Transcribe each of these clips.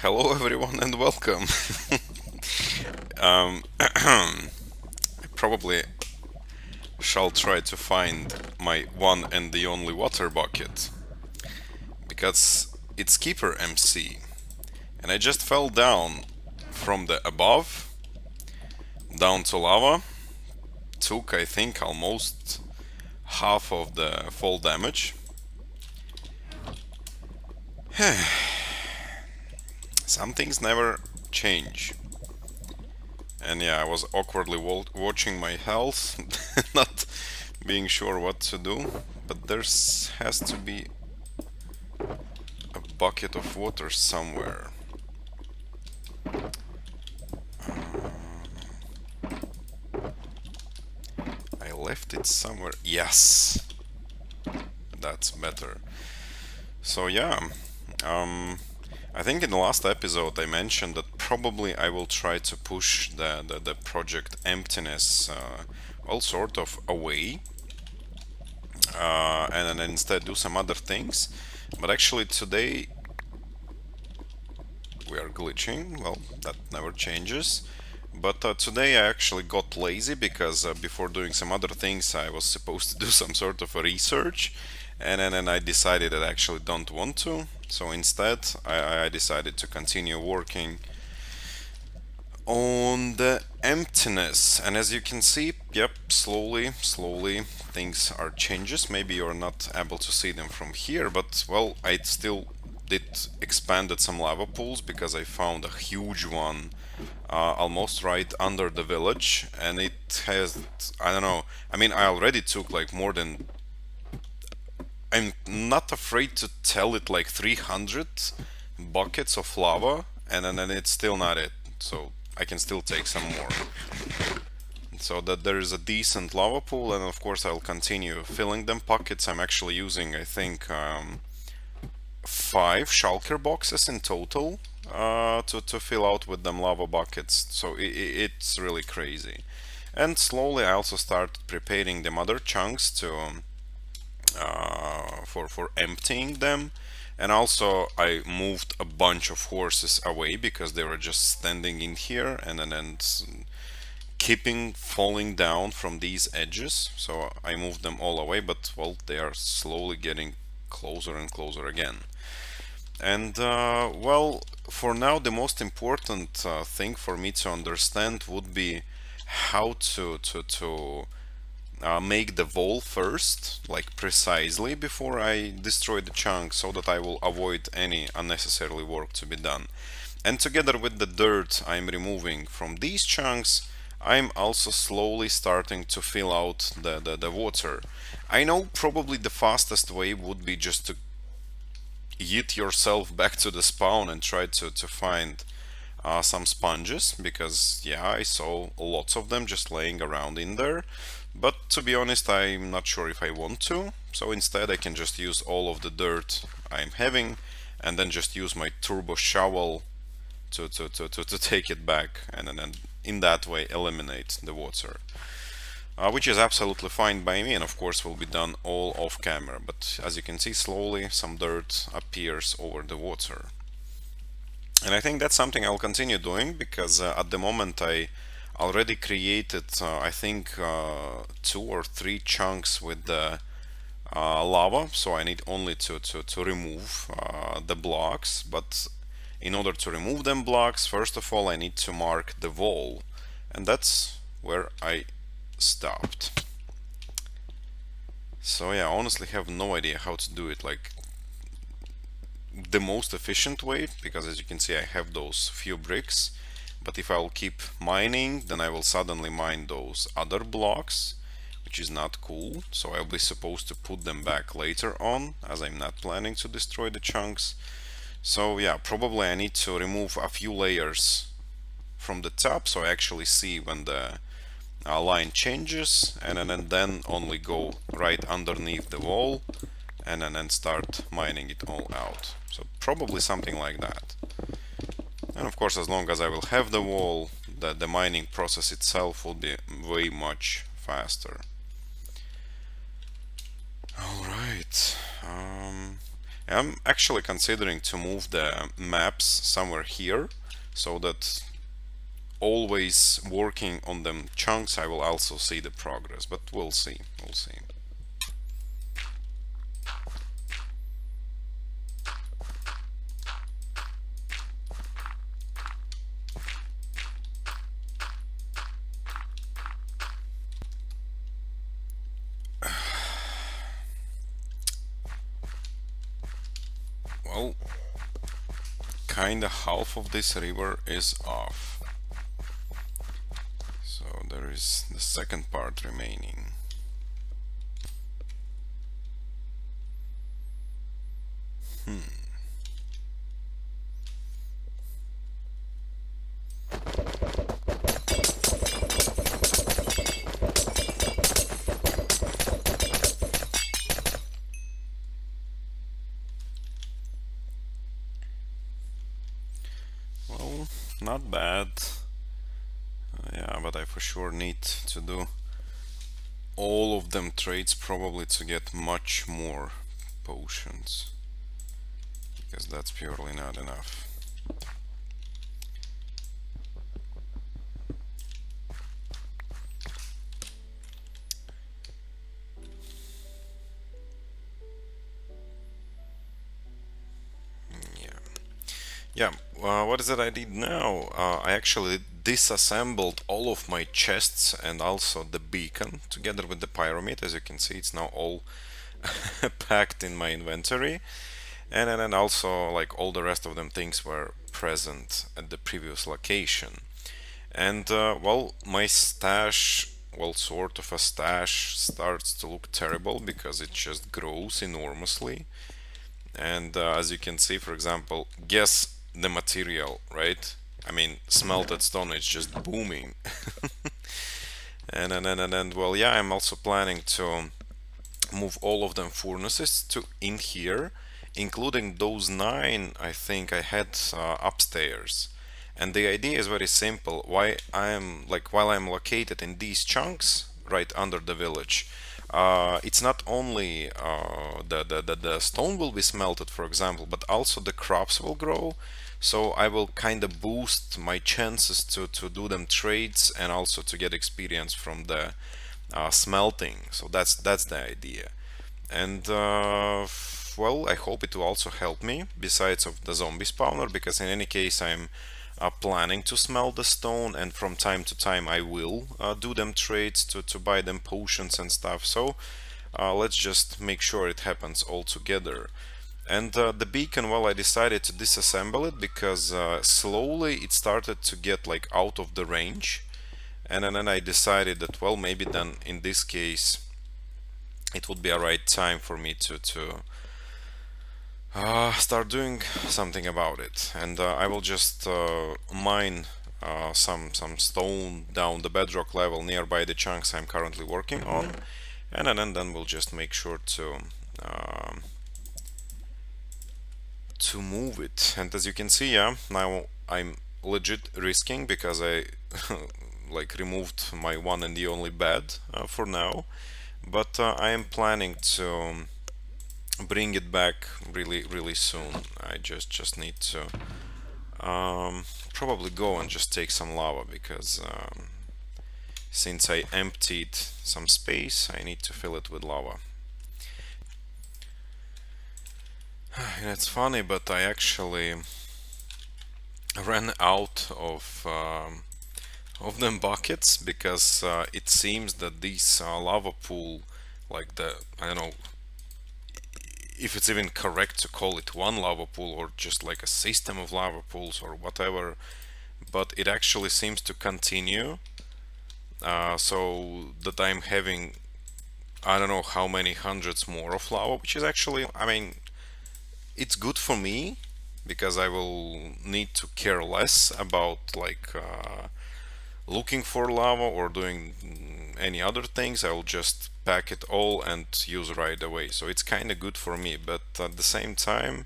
Hello, everyone, and welcome. I probably shall try to find my one and the only water bucket because it's KeeperMC, and I just fell down from the above down to lava. Took, I think, almost half of the fall damage. Some things never change. And yeah, I was awkwardly watching my health, not being sure what to do. But there's has to be a bucket of water somewhere. I left it somewhere. Yes, that's better. So yeah, um, I think in the last episode I mentioned that probably I will try to push the project Emptiness all sort of away and then instead do some other things. But actually today we are glitching. Well, that never changes. But today I actually got lazy because before doing some other things I was supposed to do some sort of a research, and then I decided that I actually don't want to. So instead I decided to continue working on the emptiness. And as you can see, yep, slowly things are changes. Maybe you're not able to see them from here, but well, I still did expanded some lava pools because I found a huge one almost right under the village, and it has, I don't know, I mean, I already took like more than, I'm not afraid to tell it, like 300 buckets of lava, and then it's still not it, so I can still take some more. So that there is a decent lava pool, and of course I'll continue filling them pockets. I'm actually using, I think, 5 shulker boxes in total to fill out with them lava buckets. So it's really crazy. And slowly I also started preparing the other chunks to for emptying them. And also I moved a bunch of horses away because they were just standing in here and keeping falling down from these edges. So I moved them all away, but well, they are slowly getting closer and closer again. And well, for now, the most important thing for me to understand would be how to make the wall first, like precisely before I destroy the chunk, so that I will avoid any unnecessarily work to be done. And together with the dirt I'm removing from these chunks, I'm also slowly starting to fill out the water. I know probably the fastest way would be just to yeet yourself back to the spawn and try to find some sponges, because yeah, I saw lots of them just laying around in there, but to be honest I'm not sure if I want to, so instead I can just use all of the dirt I'm having and then just use my turbo shovel to take it back, and then in that way eliminate the water. Which is absolutely fine by me, and of course will be done all off camera, but as you can see, slowly some dirt appears over the water. And I think that's something I'll continue doing because at the moment I already created, I think, 2 or 3 chunks with the lava, so I need only to remove the blocks. But in order to remove them blocks, first of all I need to mark the wall, and that's where I stopped. So yeah, I honestly have no idea how to do it like the most efficient way, because as you can see I have those few bricks, but if I'll keep mining then I will suddenly mine those other blocks, which is not cool, so I'll be supposed to put them back later on as I'm not planning to destroy the chunks. So yeah, probably I need to remove a few layers from the top so I actually see when the line changes, and then only go right underneath the wall and then start mining it all out. So probably something like that. And of course, as long as I will have the wall, the mining process itself will be way much faster. All right. I'm actually considering to move the maps somewhere here so that always working on them chunks I will also see the progress, but we'll see, we'll see. Well, kinda half of this river is off, so there is the second part remaining. Well, not bad. Yeah, but I for sure need to do all of them trades probably to get much more potions, because that's purely not enough. Yeah. Yeah, what is it I did now? I actually disassembled all of my chests and also the beacon together with the pyramid. As you can see, it's now all packed in my inventory. And then also like all the rest of them things were present at the previous location. And well, my stash, well, sort of a stash, starts to look terrible because it just grows enormously. And as you can see, for example, guess the material, right? I mean, smelted stone is just booming. And well, yeah, I'm also planning to move all of them furnaces to in here, including those 9 I think I had upstairs. And the idea is very simple. Why I'm like while I'm located in these chunks right under the village, it's not only the stone will be smelted, for example, but also the crops will grow. So I will kind of boost my chances to do them trades and also to get experience from the smelting. So that's the idea. And well, I hope it will also help me besides of the zombie spawner, because in any case I'm planning to smelt the stone, and from time to time I will do them trades to buy them potions and stuff. So let's just make sure it happens all together. And the beacon, well, I decided to disassemble it because slowly it started to get like out of the range. And then I decided that, well, maybe then in this case it would be a right time for me to start doing something about it. And I will just mine some stone down the bedrock level nearby the chunks I'm currently working on, and then we'll just make sure um, to move it. And as you can see, yeah, now I'm legit risking because I like removed my one and the only bed for now, but I am planning to bring it back really soon. I just need to probably go and just take some lava, because since I emptied some space I need to fill it with lava. And it's funny, but I actually ran out of them buckets, because it seems that these lava pool, like the, I don't know if it's even correct to call it one lava pool or just like a system of lava pools or whatever, but it actually seems to continue, so that I'm having, I don't know how many hundreds more of lava, which is actually, I mean, it's good for me because I will need to care less about like looking for lava or doing any other things. I will just pack it all and use right away. So it's kind of good for me, but at the same time,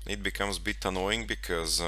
it becomes a bit annoying because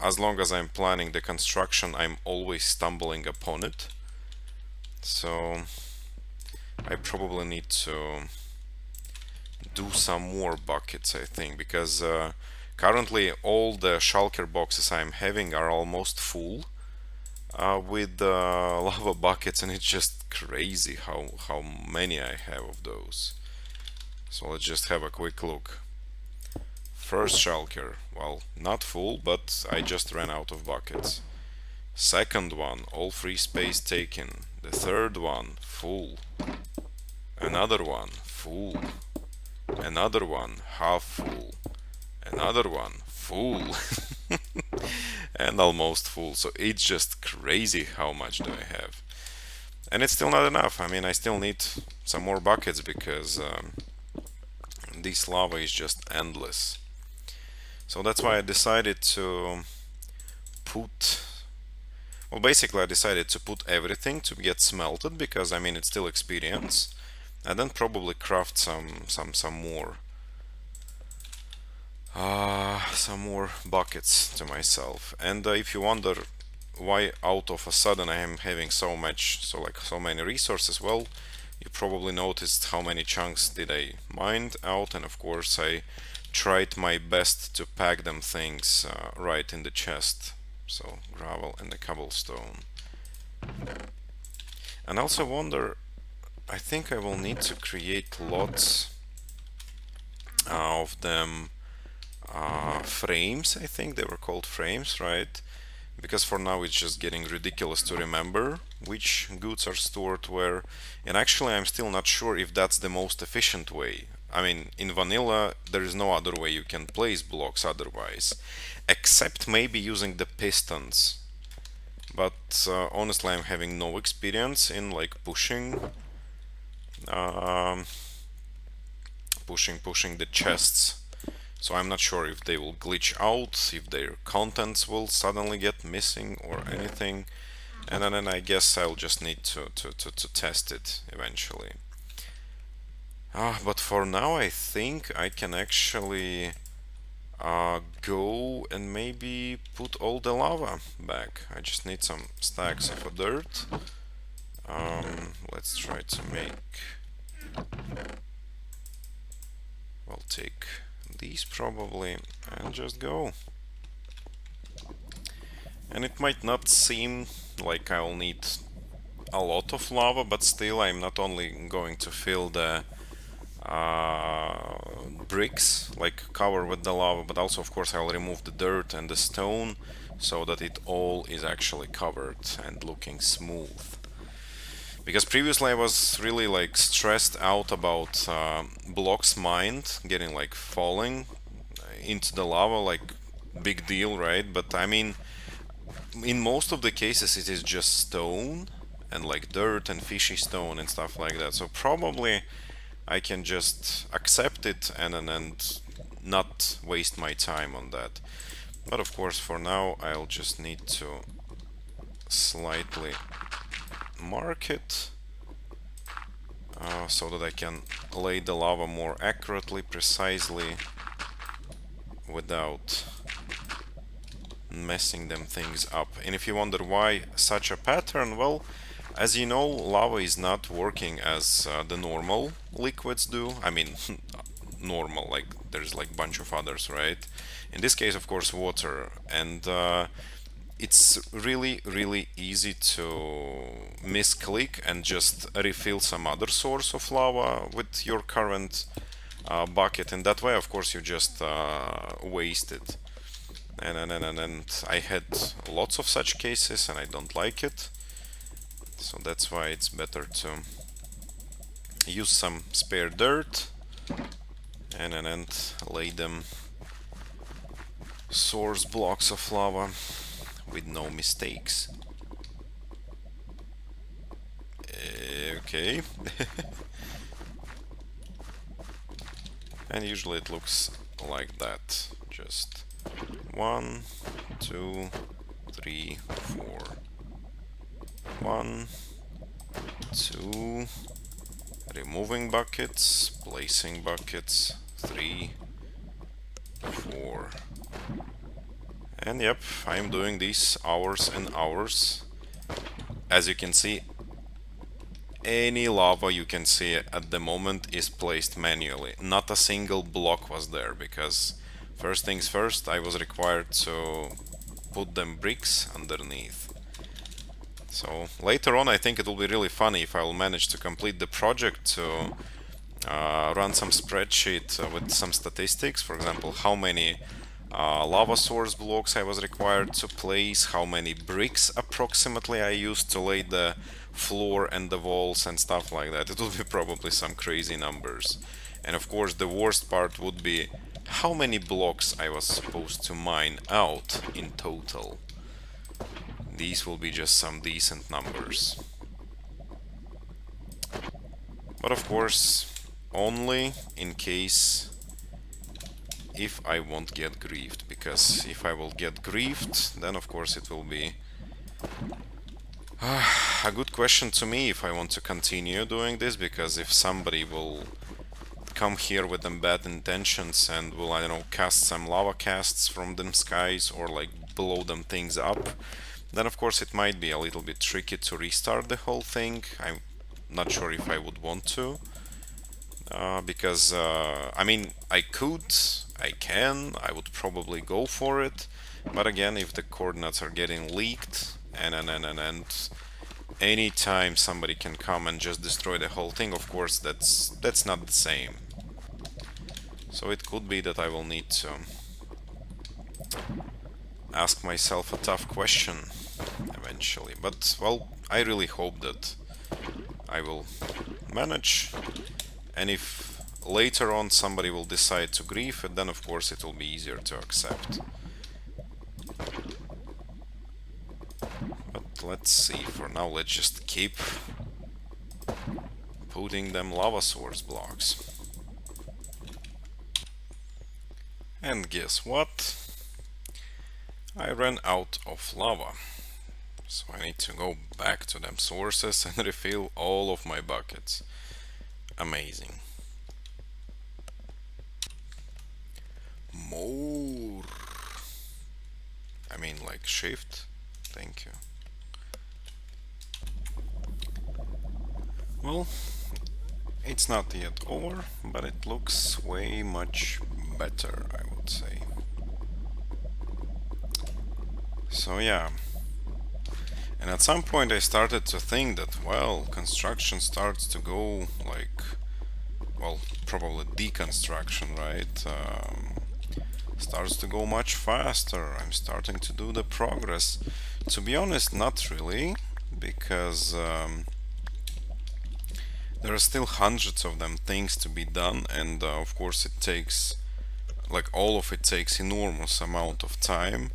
as long as I'm planning the construction, I'm always stumbling upon it. So I probably need to do some more buckets, I think, because currently all the shulker boxes I'm having are almost full with lava buckets, and it's just crazy how many I have of those. So let's just have a quick look. First shulker, well, not full, but I just ran out of buckets. Second one, all free space taken. The third one, full. Another one, full. Another one, half full. Another one, full. And almost full. So it's just crazy how much do I have. And it's still not enough. I mean, I still need some more buckets because this lava is just endless. So that's why I decided to put, well, basically I decided to put everything to get smelted because I mean it's still experience, and then probably craft some more buckets to myself. And if you wonder why out of a sudden I am having so many resources, well, you probably noticed how many chunks did I mine out, and of course I tried my best to pack them things right in the chest. So gravel and the cobblestone. And also wonder, I think I will need to create lots of them frames. I think they were called frames, right? Because for now it's just getting ridiculous to remember which goods are stored where. And actually I'm still not sure if that's the most efficient way. I mean, in vanilla there is no other way you can place blocks otherwise, except maybe using the pistons. But honestly I'm having no experience in like um, pushing the chests. So I'm not sure if they will glitch out, if their contents will suddenly get missing or anything. And then I guess I'll just need to test it eventually. But for now I think I can actually go and maybe put all the lava back. I just need some stacks of dirt. Let's try to make... I'll take these probably and just go. And it might not seem like I'll need a lot of lava, but still I'm not only going to fill the bricks, like cover with the lava, but also of course I'll remove the dirt and the stone so that it all is actually covered and looking smooth. Because previously I was really like stressed out about blocks mined getting like falling into the lava, like big deal, right? But I mean, in most of the cases it is just stone and like dirt and fishy stone and stuff like that. So probably I can just accept it and not waste my time on that. But of course for now I'll just need to slightly mark it so that I can lay the lava more accurately, precisely, without messing them things up. And if you wonder why such a pattern, well, as you know, lava is not working as the normal liquids do. I mean, normal, like there's like bunch of others, right? In this case, of course, water. And it's really easy to misclick and just refill some other source of lava with your current bucket, and that way of course you just waste it. And I had lots of such cases and I don't like it, so that's why it's better to use some spare dirt and lay them source blocks of lava with no mistakes. Okay. And usually it looks like that. Just 1, 2, 3, 4. 1, 2. Removing buckets, placing buckets. 3, 4. And yep, I'm doing these hours and hours. As you can see, any lava you can see at the moment is placed manually. Not a single block was there, because first things first, I was required to put them bricks underneath. So later on, I think it will be really funny if I will manage to complete the project to run some spreadsheet with some statistics. For example, how many lava source blocks I was required to place, how many bricks approximately I used to lay the floor and the walls and stuff like that. It will be probably some crazy numbers. And of course, the worst part would be how many blocks I was supposed to mine out in total. These will be just some decent numbers. But of course, only in case if I won't get griefed, because if I will get griefed, then of course it will be a good question to me if I want to continue doing this, because if somebody will come here with them bad intentions and will, I don't know, cast some lava casts from them skies or like blow them things up, then of course it might be a little bit tricky to restart the whole thing. I'm not sure if I would want to. Because I mean, I would probably go for it, but again, if the coordinates are getting leaked and anytime somebody can come and just destroy the whole thing, of course that's not the same. So it could be that I will need to ask myself a tough question eventually, but well, I really hope that I will manage. And if later on somebody will decide to grief it, then of course it will be easier to accept. But let's see, for now let's just keep putting them lava source blocks. And guess what? I ran out of lava. So I need to go back to them sources and refill all of my buckets. Amazing. More. I mean, like shift. Thank you. Well, it's not yet over, but it looks way much better, I would say. So yeah. And at some point I started to think that, well, construction starts to go like, well, probably deconstruction, right? Starts to go much faster. I'm starting to do the progress. To be honest, not really, because there are still hundreds of them things to be done, and of course it takes, like all of it takes enormous amount of time.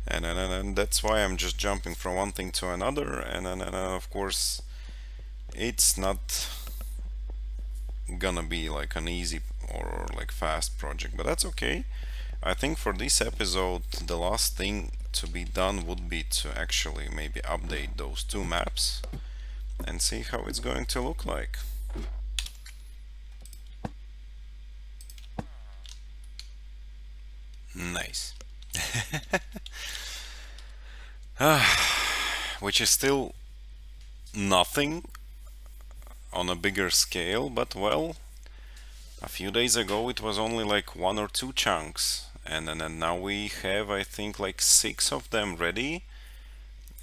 And that's why I'm just jumping from one thing to another, and of course it's not gonna be like an easy or like fast project, but that's okay. I think for this episode the last thing to be done would be to actually maybe update those two maps and see how it's going to look like. Nice. Which is still nothing on a bigger scale, but well, a few days ago it was only like 1 or 2 chunks, and then now we have, I think, like 6 of them ready,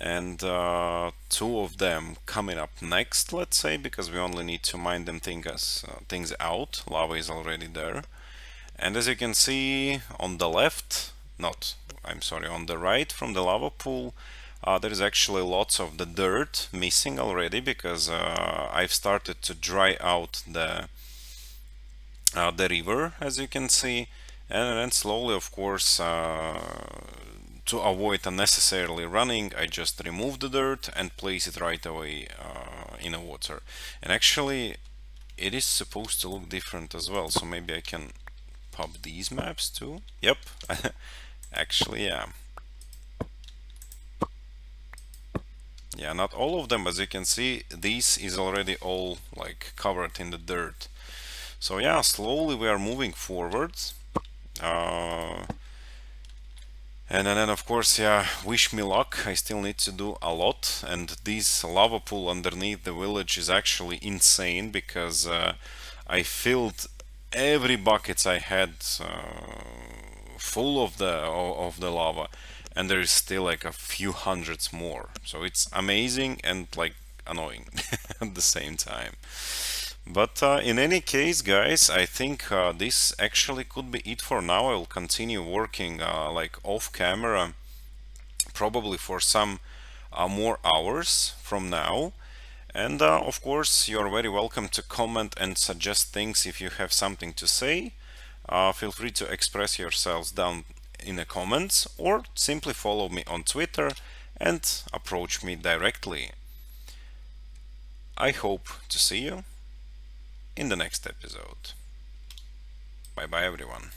and 2 of them coming up next, let's say, because we only need to mine them things out. Lava is already there, and as you can see on the left, not, I'm sorry, on the right from the lava pool, there is actually lots of the dirt missing already, because I've started to dry out the river, as you can see, and then slowly, of course, to avoid unnecessarily running, I just remove the dirt and place it right away in the water. And actually it is supposed to look different as well, so maybe I can pop these maps too. Yep. Actually, yeah. Yeah, not all of them, as you can see, this is already all like covered in the dirt. So yeah, slowly we are moving forward. And then of course, yeah, wish me luck. I still need to do a lot, and this lava pool underneath the village is actually insane because I filled every buckets I had full of the lava, and there is still like a few hundreds more. So it's amazing and like annoying at the same time. But in any case, guys, I think this actually could be it for now. I will continue working like off camera, probably for some more hours from now. And of course, you're very welcome to comment and suggest things if you have something to say. Feel free to express yourselves down in the comments or simply follow me on Twitter and approach me directly. I hope to see you in the next episode. Bye bye, everyone.